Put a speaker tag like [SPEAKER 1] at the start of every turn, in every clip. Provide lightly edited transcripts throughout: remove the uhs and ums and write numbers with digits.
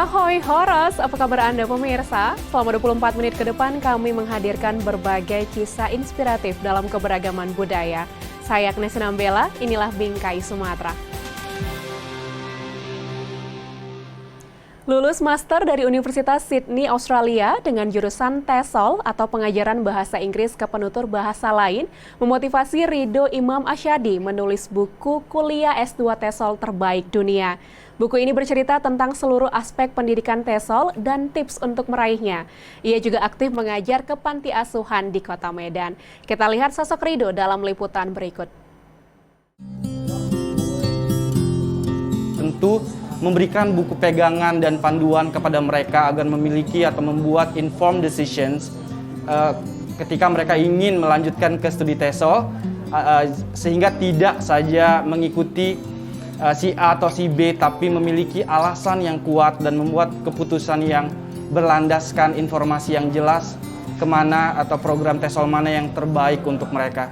[SPEAKER 1] Ahoy Horos, apa kabar Anda pemirsa? Selama 24 menit ke depan kami menghadirkan berbagai kisah inspiratif dalam keberagaman budaya. Saya Agnes Nambela, inilah Bingkai Sumatera. Lulus master dari Universitas Sydney, Australia dengan jurusan TESOL atau pengajaran bahasa Inggris ke penutur bahasa lain memotivasi Ridho Imam Asyadi menulis buku kuliah S2 TESOL terbaik dunia. Buku ini bercerita tentang seluruh aspek pendidikan TESOL dan tips untuk meraihnya. Ia juga aktif mengajar ke panti asuhan di Kota Medan. Kita lihat sosok Ridho dalam liputan berikut.
[SPEAKER 2] Tentu memberikan buku pegangan dan panduan kepada mereka agar memiliki atau membuat informed decisions ketika mereka ingin melanjutkan ke studi TESOL, sehingga tidak saja mengikuti si A atau si B, tapi memiliki alasan yang kuat dan membuat keputusan yang berlandaskan informasi yang jelas kemana atau program TESOL mana yang terbaik untuk mereka.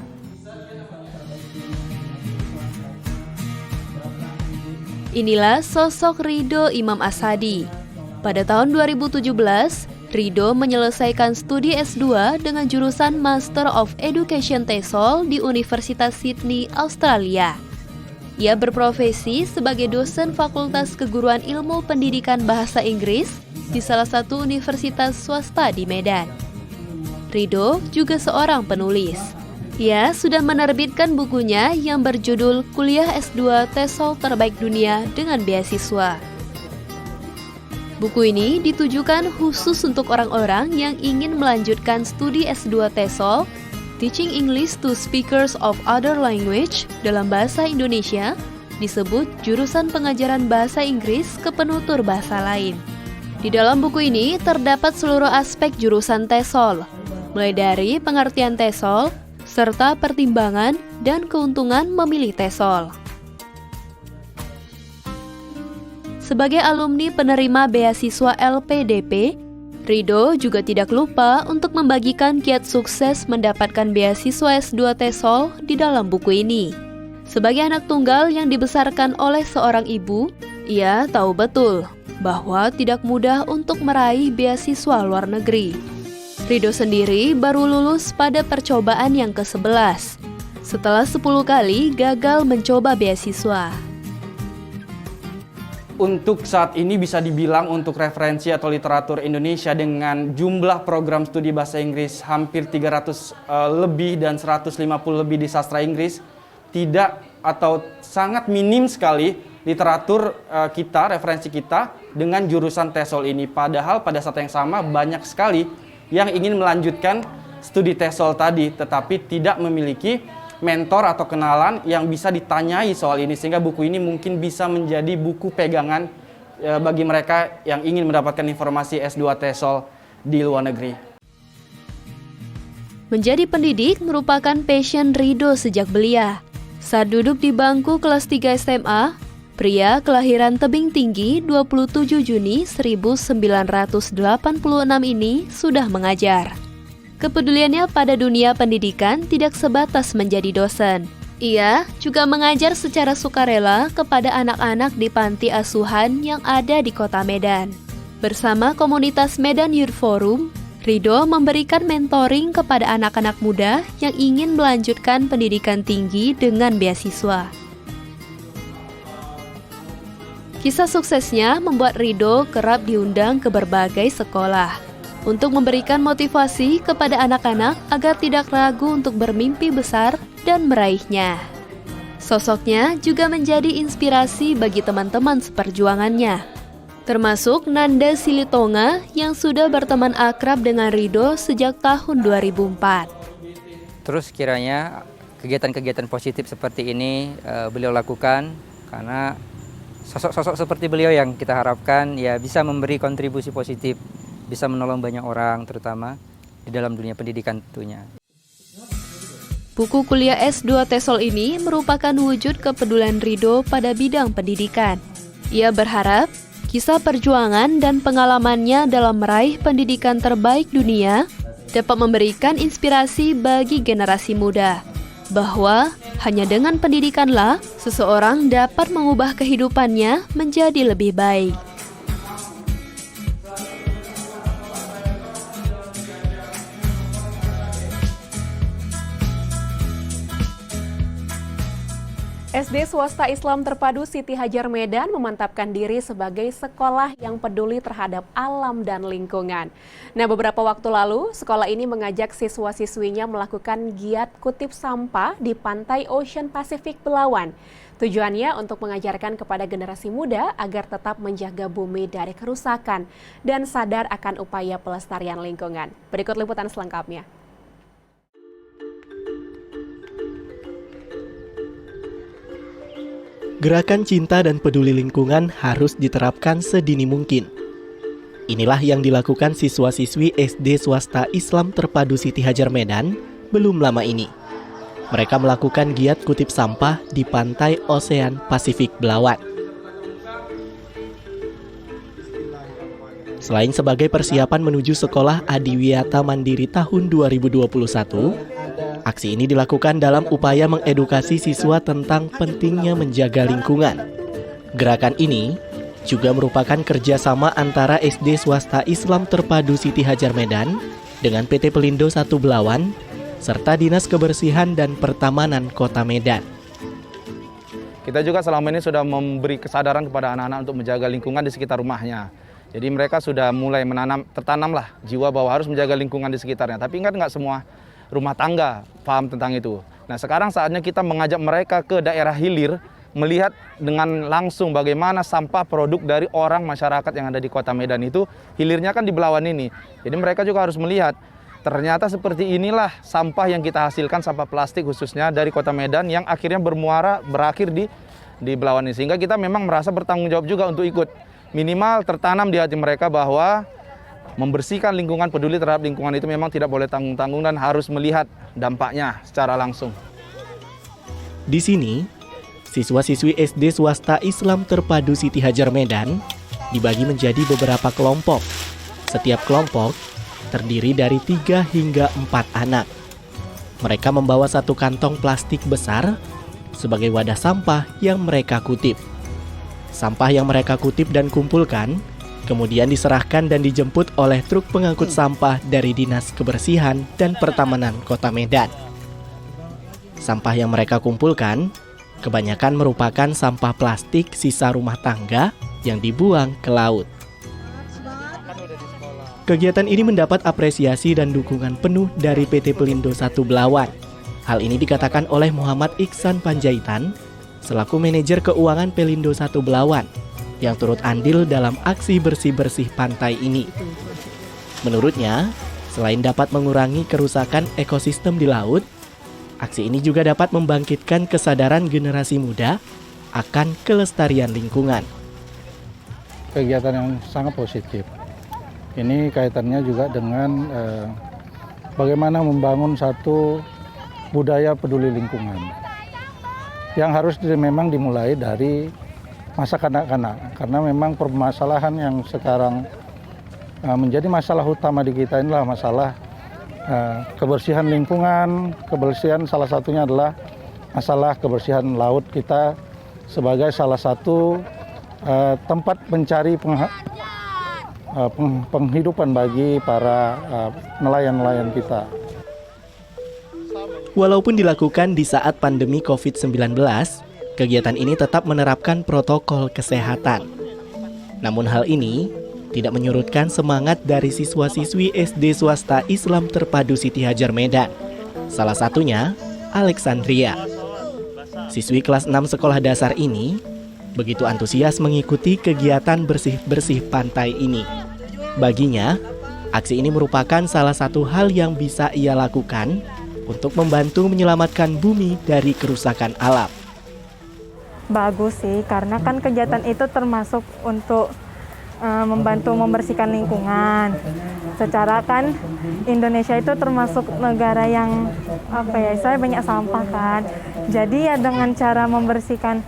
[SPEAKER 3] Inilah sosok Ridho Imam Asyadi. Pada tahun 2017, Ridho menyelesaikan studi S2 dengan jurusan Master of Education TESOL di Universitas Sydney, Australia. Ia berprofesi sebagai dosen Fakultas Keguruan Ilmu Pendidikan Bahasa Inggris di salah satu universitas swasta di Medan. Ridho juga seorang penulis. Ia sudah menerbitkan bukunya yang berjudul Kuliah S2 TESOL Terbaik Dunia dengan Beasiswa. Buku ini ditujukan khusus untuk orang-orang yang ingin melanjutkan studi S2 TESOL, Teaching English to Speakers of Other Language dalam bahasa Indonesia, disebut jurusan pengajaran bahasa Inggris ke penutur bahasa lain. Di dalam buku ini terdapat seluruh aspek jurusan TESOL, mulai dari pengertian TESOL, serta pertimbangan dan keuntungan memilih TESOL. Sebagai alumni penerima beasiswa LPDP, Ridho juga tidak lupa untuk membagikan kiat sukses mendapatkan beasiswa S2 TESOL di dalam buku ini. Sebagai anak tunggal yang dibesarkan oleh seorang ibu, ia tahu betul bahwa tidak mudah untuk meraih beasiswa luar negeri. Ridho sendiri baru lulus pada percobaan yang ke-11, setelah 10 kali gagal mencoba beasiswa.
[SPEAKER 2] Untuk saat ini bisa dibilang untuk referensi atau literatur Indonesia dengan jumlah program studi bahasa Inggris hampir 300 lebih dan 150 lebih di sastra Inggris, tidak atau sangat minim sekali literatur referensi kita dengan jurusan TESOL ini. Padahal pada saat yang sama banyak sekali yang ingin melanjutkan studi TESOL tadi, tetapi tidak memiliki mentor atau kenalan yang bisa ditanyai soal ini, sehingga buku ini mungkin bisa menjadi buku pegangan bagi mereka yang ingin mendapatkan informasi S2 TESOL di luar negeri.
[SPEAKER 3] Menjadi pendidik merupakan passion Ridho sejak belia. Saat duduk di bangku kelas 3 SMA, pria kelahiran Tebing Tinggi 27 Juni 1986 ini sudah mengajar. Kepeduliannya pada dunia pendidikan tidak sebatas menjadi dosen. Ia juga mengajar secara sukarela kepada anak-anak di panti asuhan yang ada di Kota Medan. Bersama komunitas Medan Youth Forum, Ridho memberikan mentoring kepada anak-anak muda yang ingin melanjutkan pendidikan tinggi dengan beasiswa. Kisah suksesnya membuat Ridho kerap diundang ke berbagai sekolah untuk memberikan motivasi kepada anak-anak agar tidak ragu untuk bermimpi besar dan meraihnya. Sosoknya juga menjadi inspirasi bagi teman-teman seperjuangannya, termasuk Nanda Silitonga yang sudah berteman akrab dengan Ridho sejak tahun 2004.
[SPEAKER 4] Terus kiranya kegiatan-kegiatan positif seperti ini beliau lakukan karena sosok-sosok seperti beliau yang kita harapkan ya bisa memberi kontribusi positif, bisa menolong banyak orang terutama di dalam dunia pendidikan tentunya.
[SPEAKER 3] Buku kuliah S2 TESOL ini merupakan wujud kepedulian Ridho pada bidang pendidikan. Ia berharap kisah perjuangan dan pengalamannya dalam meraih pendidikan terbaik dunia dapat memberikan inspirasi bagi generasi muda, bahwa hanya dengan pendidikanlah seseorang dapat mengubah kehidupannya menjadi lebih baik.
[SPEAKER 1] SD swasta Islam Terpadu Siti Hajar Medan memantapkan diri sebagai sekolah yang peduli terhadap alam dan lingkungan. Nah, beberapa waktu lalu, sekolah ini mengajak siswa-siswinya melakukan giat kutip sampah di pantai Ocean Pacific Belawan. Tujuannya untuk mengajarkan kepada generasi muda agar tetap menjaga bumi dari kerusakan dan sadar akan upaya pelestarian lingkungan. Berikut liputan selengkapnya.
[SPEAKER 5] Gerakan cinta dan peduli lingkungan harus diterapkan sedini mungkin. Inilah yang dilakukan siswa-siswi SD swasta Islam Terpadu Siti Hajar Medan belum lama ini. Mereka melakukan giat kutip sampah di pantai Ocean Pacific Belawan. Selain sebagai persiapan menuju sekolah adiwiyata mandiri tahun 2021, aksi ini dilakukan dalam upaya mengedukasi siswa tentang pentingnya menjaga lingkungan. Gerakan ini juga merupakan kerjasama antara SD swasta Islam Terpadu Siti Hajar Medan dengan PT Pelindo 1 Belawan, serta Dinas Kebersihan dan Pertamanan Kota Medan.
[SPEAKER 6] Kita juga selama ini sudah memberi kesadaran kepada anak-anak untuk menjaga lingkungan di sekitar rumahnya. Jadi mereka sudah mulai tertanamlah jiwa bahwa harus menjaga lingkungan di sekitarnya. Tapi nggak semua rumah tangga paham tentang itu. Nah, sekarang saatnya kita mengajak mereka ke daerah hilir, melihat dengan langsung bagaimana sampah produk dari orang masyarakat yang ada di Kota Medan itu, hilirnya kan di Belawan ini. Jadi mereka juga harus melihat, ternyata seperti inilah sampah yang kita hasilkan, sampah plastik khususnya dari Kota Medan yang akhirnya berakhir di Belawan ini. Sehingga kita memang merasa bertanggung jawab juga untuk ikut. Minimal tertanam di hati mereka bahwa membersihkan lingkungan, peduli terhadap lingkungan itu memang tidak boleh tanggung-tanggung dan harus melihat dampaknya secara langsung.
[SPEAKER 5] Di sini, siswa-siswi SD swasta Islam Terpadu Siti Hajar Medan dibagi menjadi beberapa kelompok. Setiap kelompok terdiri dari 3 hingga 4 anak. Mereka membawa satu kantong plastik besar sebagai wadah sampah yang mereka kutip. Sampah yang mereka kutip dan kumpulkan kemudian diserahkan dan dijemput oleh truk pengangkut sampah dari Dinas Kebersihan dan Pertamanan Kota Medan. Sampah yang mereka kumpulkan kebanyakan merupakan sampah plastik sisa rumah tangga yang dibuang ke laut. Kegiatan ini mendapat apresiasi dan dukungan penuh dari PT Pelindo 1 Belawan. Hal ini dikatakan oleh Muhammad Iksan Panjaitan, selaku manajer keuangan Pelindo 1 Belawan, yang turut andil dalam aksi bersih-bersih pantai ini. Menurutnya, selain dapat mengurangi kerusakan ekosistem di laut, aksi ini juga dapat membangkitkan kesadaran generasi muda akan kelestarian lingkungan.
[SPEAKER 7] Kegiatan yang sangat positif. Ini kaitannya juga dengan bagaimana membangun satu budaya peduli lingkungan yang harus memang dimulai dari masa kanak-kanak, karena memang permasalahan yang sekarang menjadi masalah utama di kita inilah masalah kebersihan lingkungan. Kebersihan salah satunya adalah masalah kebersihan laut kita sebagai salah satu tempat mencari penghidupan bagi para nelayan-nelayan kita.
[SPEAKER 5] Walaupun dilakukan di saat pandemi COVID-19, kegiatan ini tetap menerapkan protokol kesehatan. Namun hal ini tidak menyurutkan semangat dari siswa-siswi SD swasta Islam Terpadu Siti Hajar Medan. Salah satunya, Alexandria. Siswi kelas 6 sekolah dasar ini begitu antusias mengikuti kegiatan bersih-bersih pantai ini. Baginya, aksi ini merupakan salah satu hal yang bisa ia lakukan untuk membantu menyelamatkan bumi dari kerusakan alam.
[SPEAKER 8] Bagus sih, karena kan kegiatan itu termasuk untuk membantu membersihkan lingkungan. Secara kan Indonesia itu termasuk negara yang saya banyak sampah kan. Jadi ya dengan cara membersihkan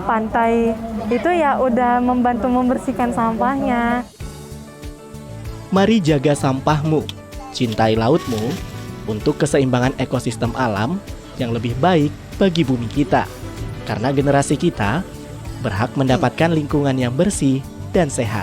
[SPEAKER 8] pantai itu ya udah membantu membersihkan sampahnya.
[SPEAKER 5] Mari jaga sampahmu, cintai lautmu untuk keseimbangan ekosistem alam yang lebih baik bagi bumi kita. Karena generasi kita berhak mendapatkan lingkungan yang bersih dan sehat.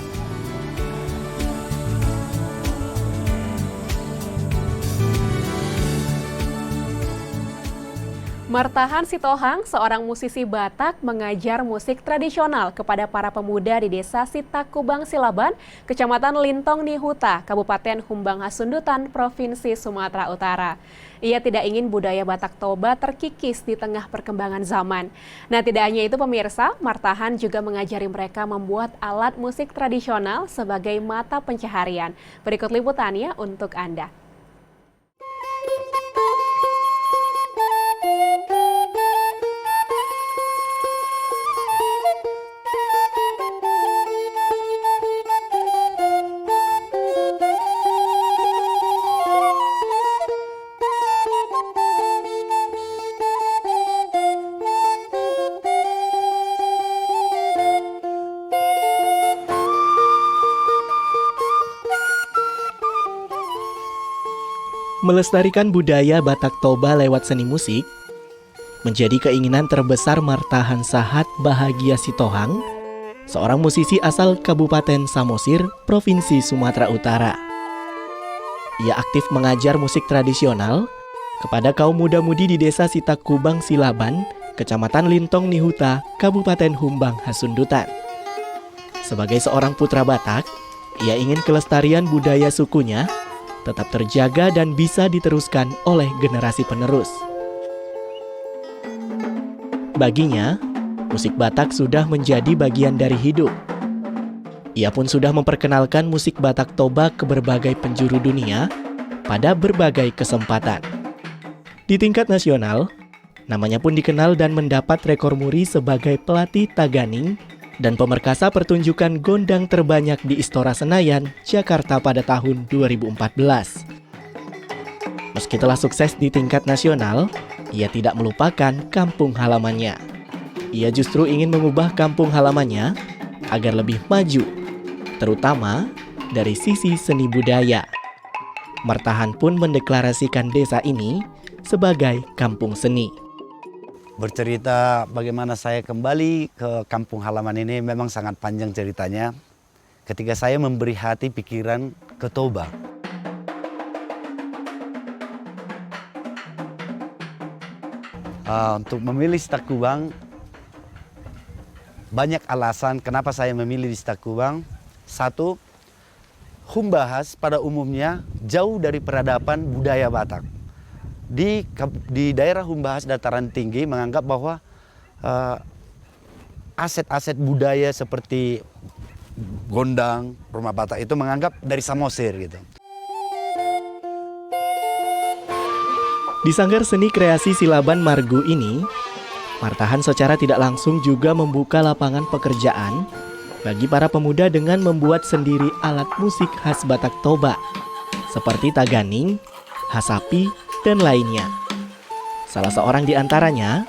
[SPEAKER 1] Martahan Sitohang, seorang musisi Batak, mengajar musik tradisional kepada para pemuda di Desa Sitakubang Silaban, Kecamatan Lintong Nihuta, Kabupaten Humbang Hasundutan, Provinsi Sumatera Utara. Ia tidak ingin budaya Batak Toba terkikis di tengah perkembangan zaman. Nah, tidak hanya itu pemirsa, Martahan juga mengajari mereka membuat alat musik tradisional sebagai mata pencaharian. Berikut liputannya untuk Anda.
[SPEAKER 5] Melestarikan budaya Batak Toba lewat seni musik menjadi keinginan terbesar Martahan Sahat Bahagia Sitohang, seorang musisi asal Kabupaten Samosir, Provinsi Sumatera Utara. Ia aktif mengajar musik tradisional kepada kaum muda-mudi di Desa Sitakubang Silaban, Kecamatan Lintong Nihuta, Kabupaten Humbang Hasundutan. Sebagai seorang putra Batak, ia ingin kelestarian budaya sukunya tetap terjaga dan bisa diteruskan oleh generasi penerus. Baginya, musik Batak sudah menjadi bagian dari hidup. Ia pun sudah memperkenalkan musik Batak Toba ke berbagai penjuru dunia pada berbagai kesempatan. Di tingkat nasional, namanya pun dikenal dan mendapat rekor muri sebagai pelatih taganing dan pemerkasa pertunjukan gondang terbanyak di Istora Senayan, Jakarta pada tahun 2014. Meski telah sukses di tingkat nasional, ia tidak melupakan kampung halamannya. Ia justru ingin mengubah kampung halamannya agar lebih maju, terutama dari sisi seni budaya. Martahan pun mendeklarasikan desa ini sebagai kampung seni.
[SPEAKER 9] Bercerita bagaimana saya kembali ke kampung halaman ini memang sangat panjang ceritanya. Ketika saya memberi hati pikiran ke Toba. Untuk memilih Sitakubang, banyak alasan kenapa saya memilih di Sitakubang. Satu, Humbahas pada umumnya jauh dari peradaban budaya Batak. Di daerah Humbahas dataran tinggi menganggap bahwa aset-aset budaya seperti gondang, rumah Batak itu menganggap dari Samosir gitu.
[SPEAKER 5] Di Sanggar Seni Kreasi Silaban Margu ini, Martahan secara tidak langsung juga membuka lapangan pekerjaan bagi para pemuda dengan membuat sendiri alat musik khas Batak Toba seperti taganing, hasapi, dan lainnya. Salah seorang di antaranya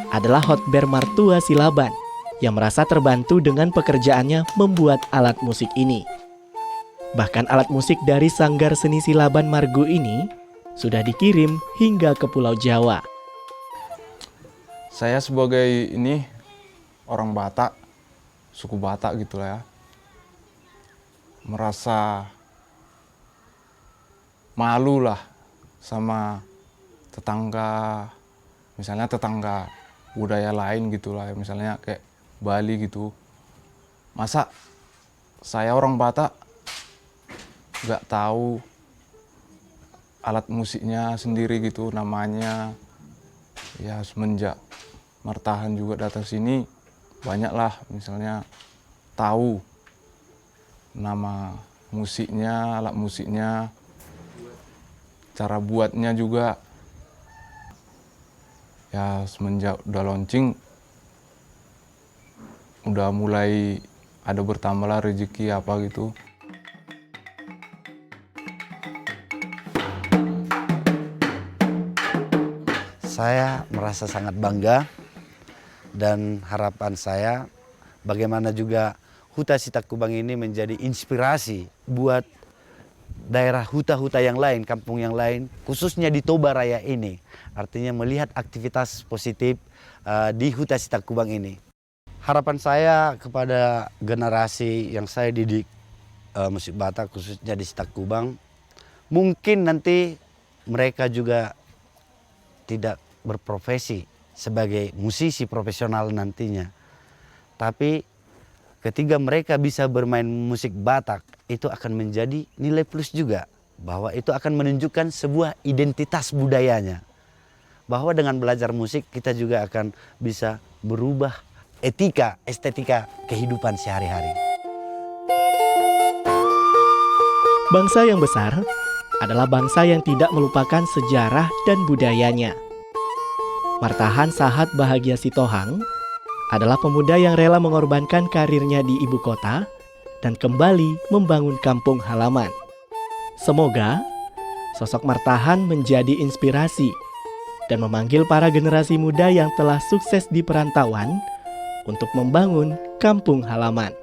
[SPEAKER 5] adalah Hotber Martua Silaban yang merasa terbantu dengan pekerjaannya membuat alat musik ini. Bahkan alat musik dari Sanggar Seni Silaban Margu ini sudah dikirim hingga ke Pulau Jawa.
[SPEAKER 10] Saya sebagai ini orang Batak, suku Batak gitu lah ya, merasa malu lah sama tetangga, misalnya tetangga budaya lain gitulah, misalnya kayak Bali gitu. Masa saya orang Batak nggak tahu alat musiknya sendiri gitu namanya. Ya semenjak Martahan juga datang sini, banyaklah misalnya tahu nama musiknya, alat musiknya, cara buatnya juga. Ya semenjak udah launching, udah mulai ada bertambahlah rezeki apa gitu.
[SPEAKER 9] Saya merasa sangat bangga dan harapan saya bagaimana juga Huta Sitakubang ini menjadi inspirasi buat daerah huta-huta yang lain, kampung yang lain, khususnya di Toba Raya ini. Artinya melihat aktivitas positif di Huta Sitakubang ini. Harapan saya kepada generasi yang saya didik musik Batak khususnya di Sitakubang, mungkin nanti mereka juga tidak berprofesi sebagai musisi profesional nantinya. Tapi ketika mereka bisa bermain musik Batak, itu akan menjadi nilai plus juga. Bahwa itu akan menunjukkan sebuah identitas budayanya. Bahwa dengan belajar musik kita juga akan bisa berubah etika, estetika kehidupan sehari-hari.
[SPEAKER 5] Bangsa yang besar adalah bangsa yang tidak melupakan sejarah dan budayanya. Martahan Sahat Bahagia Sitohang adalah pemuda yang rela mengorbankan karirnya di ibu kota dan kembali membangun kampung halaman. Semoga sosok Martahan menjadi inspirasi dan memanggil para generasi muda yang telah sukses di perantauan untuk membangun kampung halaman.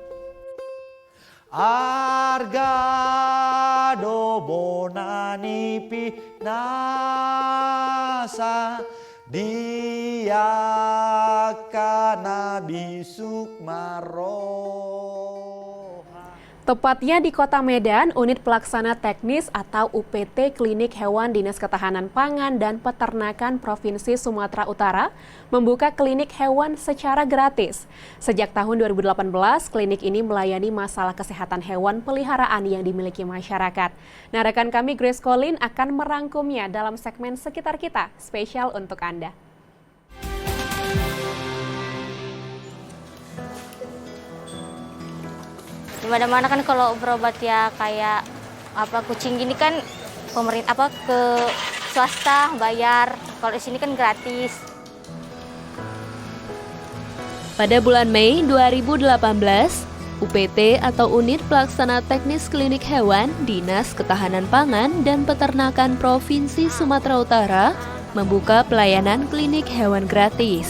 [SPEAKER 9] Argado bonanipi nasa dia kana bisuk maro.
[SPEAKER 1] Tepatnya di Kota Medan, Unit Pelaksana Teknis atau UPT Klinik Hewan Dinas Ketahanan Pangan dan Peternakan Provinsi Sumatera Utara membuka klinik hewan secara gratis. Sejak tahun 2018, klinik ini melayani masalah kesehatan hewan peliharaan yang dimiliki masyarakat. Nah, rekan kami Grace Colin akan merangkumnya dalam segmen Sekitar Kita, spesial untuk Anda.
[SPEAKER 11] Di mana-mana kan kalau berobat ya kayak kucing gini kan pemerintah ke swasta bayar, kalau di sini kan gratis.
[SPEAKER 3] Pada bulan Mei 2018, UPT atau Unit Pelaksana Teknis Klinik Hewan Dinas Ketahanan Pangan dan Peternakan Provinsi Sumatera Utara membuka pelayanan klinik hewan gratis.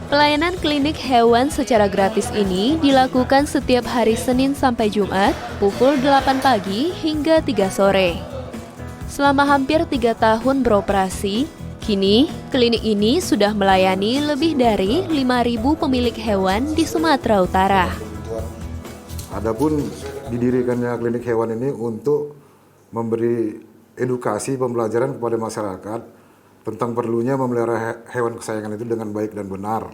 [SPEAKER 3] Pelayanan klinik hewan secara gratis ini dilakukan setiap hari Senin sampai Jumat pukul 8 pagi hingga 3 sore. Selama hampir 3 tahun beroperasi, kini klinik ini sudah melayani lebih dari 5.000 pemilik hewan di Sumatera Utara.
[SPEAKER 12] Adapun didirikannya klinik hewan ini untuk memberi edukasi pembelajaran kepada masyarakat tentang perlunya memelihara hewan kesayangan itu dengan baik dan benar,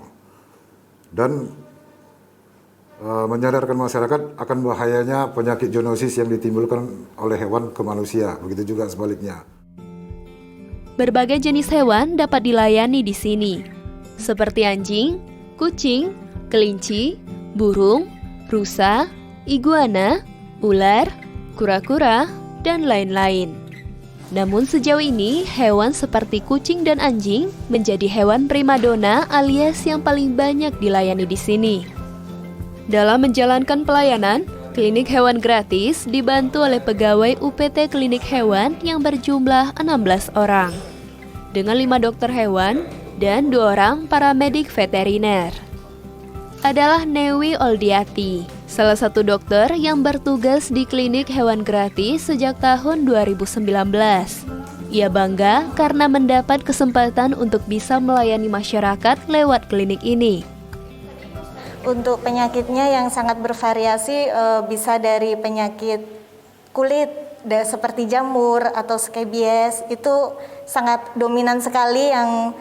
[SPEAKER 12] dan menyadarkan masyarakat akan bahayanya penyakit zoonosis yang ditimbulkan oleh hewan ke manusia, begitu juga sebaliknya.
[SPEAKER 3] Berbagai jenis hewan dapat dilayani di sini, seperti anjing, kucing, kelinci, burung, rusa, iguana, ular, kura-kura, dan lain-lain. Namun sejauh ini, hewan seperti kucing dan anjing menjadi hewan primadona alias yang paling banyak dilayani di sini. Dalam menjalankan pelayanan, klinik hewan gratis dibantu oleh pegawai UPT Klinik Hewan yang berjumlah 16 orang. Dengan 5 dokter hewan dan 2 orang paramedik veteriner. Adalah Newi Oldiati, salah satu dokter yang bertugas di klinik hewan gratis sejak tahun 2019. Ia bangga karena mendapat kesempatan untuk bisa melayani masyarakat lewat klinik ini.
[SPEAKER 11] Untuk penyakitnya yang sangat bervariasi, bisa dari penyakit kulit seperti jamur atau scabies, itu sangat dominan sekali yang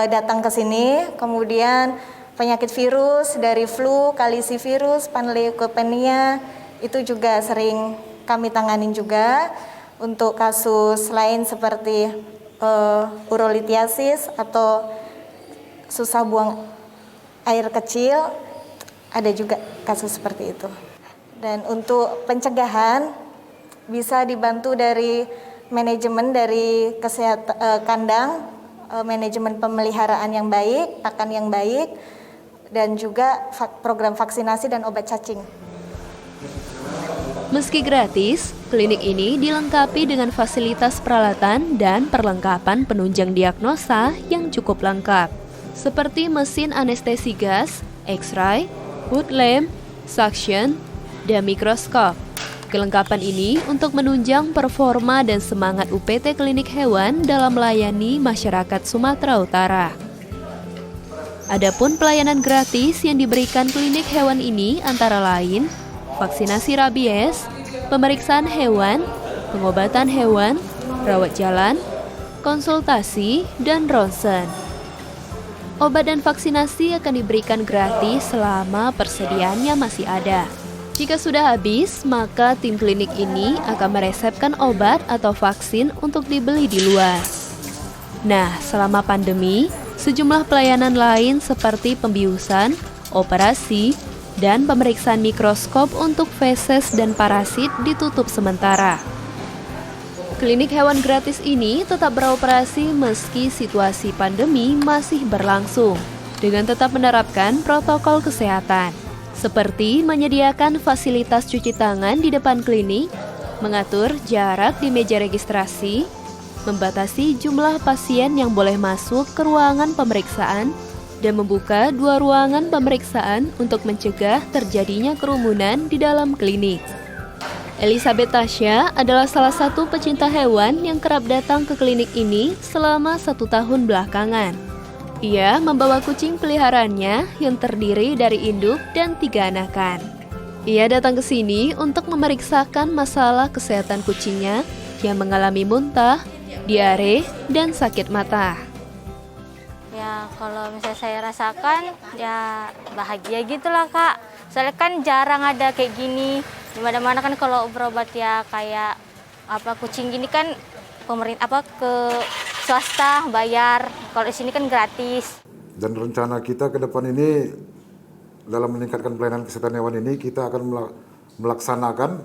[SPEAKER 11] datang ke sini. Kemudian penyakit virus dari flu, kalisivirus, panleukopenia itu juga sering kami tanganin juga. Untuk kasus lain seperti urolithiasis atau susah buang air kecil, ada juga kasus seperti itu. Dan untuk pencegahan bisa dibantu dari manajemen dari kesehatan kandang, manajemen pemeliharaan yang baik, pakan yang baik, dan juga program vaksinasi dan obat cacing.
[SPEAKER 3] Meski gratis, klinik ini dilengkapi dengan fasilitas peralatan dan perlengkapan penunjang diagnosa yang cukup lengkap, seperti mesin anestesi gas, X-ray, hood lamp, suction, dan mikroskop. Kelengkapan ini untuk menunjang performa dan semangat UPT Klinik Hewan dalam melayani masyarakat Sumatera Utara. Adapun pelayanan gratis yang diberikan klinik hewan ini antara lain vaksinasi rabies, pemeriksaan hewan, pengobatan hewan, rawat jalan, konsultasi, dan ronsen. Obat dan vaksinasi akan diberikan gratis selama persediaannya masih ada. Jika sudah habis, maka tim klinik ini akan meresepkan obat atau vaksin untuk dibeli di luar. Nah, selama pandemi, sejumlah pelayanan lain seperti pembiusan, operasi, dan pemeriksaan mikroskop untuk feses dan parasit ditutup sementara. Klinik hewan gratis ini tetap beroperasi meski situasi pandemi masih berlangsung, dengan tetap menerapkan protokol kesehatan, seperti menyediakan fasilitas cuci tangan di depan klinik, mengatur jarak di meja registrasi, membatasi jumlah pasien yang boleh masuk ke ruangan pemeriksaan, dan membuka 2 ruangan pemeriksaan untuk mencegah terjadinya kerumunan di dalam klinik. Elizabeth Tasya adalah salah satu pecinta hewan yang kerap datang ke klinik ini selama 1 tahun belakangan. Ia membawa kucing peliharaannya yang terdiri dari induk dan 3 anakan. Ia datang ke sini untuk memeriksakan masalah kesehatan kucingnya yang mengalami muntah, diare, dan sakit mata.
[SPEAKER 13] Ya, kalau misalnya saya rasakan, ya bahagia gitulah Kak. Soalnya kan jarang ada kayak gini. Di mana-mana kan kalau berobat ya kayak kucing gini kan pemerintah ke swasta bayar. Kalau di sini kan gratis.
[SPEAKER 12] Dan rencana kita ke depan ini dalam meningkatkan pelayanan kesehatan hewan ini kita akan melaksanakan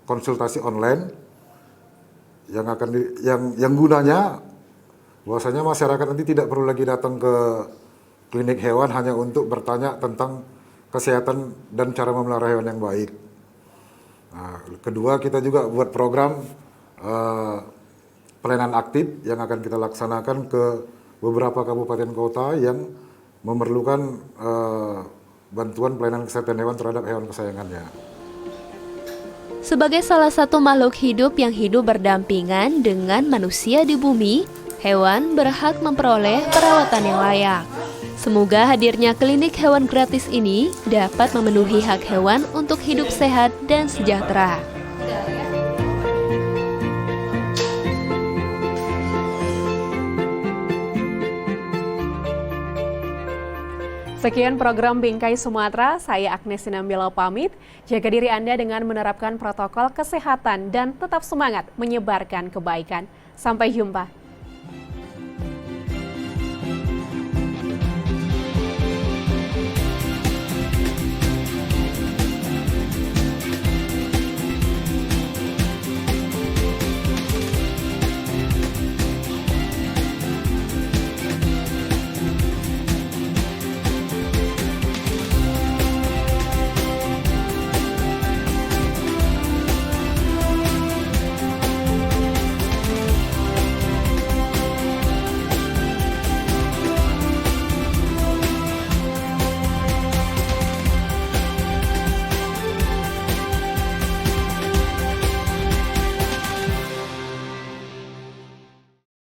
[SPEAKER 12] konsultasi online yang gunanya bahwasanya masyarakat nanti tidak perlu lagi datang ke klinik hewan hanya untuk bertanya tentang kesehatan dan cara memelihara hewan yang baik. Nah, kedua, kita juga buat program pelayanan aktif yang akan kita laksanakan ke beberapa kabupaten kota yang memerlukan bantuan pelayanan kesehatan hewan terhadap hewan kesayangannya.
[SPEAKER 3] Sebagai salah satu makhluk hidup yang hidup berdampingan dengan manusia di bumi, hewan berhak memperoleh perawatan yang layak. Semoga hadirnya klinik hewan gratis ini dapat memenuhi hak hewan untuk hidup sehat dan sejahtera.
[SPEAKER 1] Sekian program Bingkai Sumatera, saya Agnes Sinambela pamit. Jaga diri Anda dengan menerapkan protokol kesehatan dan tetap semangat menyebarkan kebaikan. Sampai jumpa.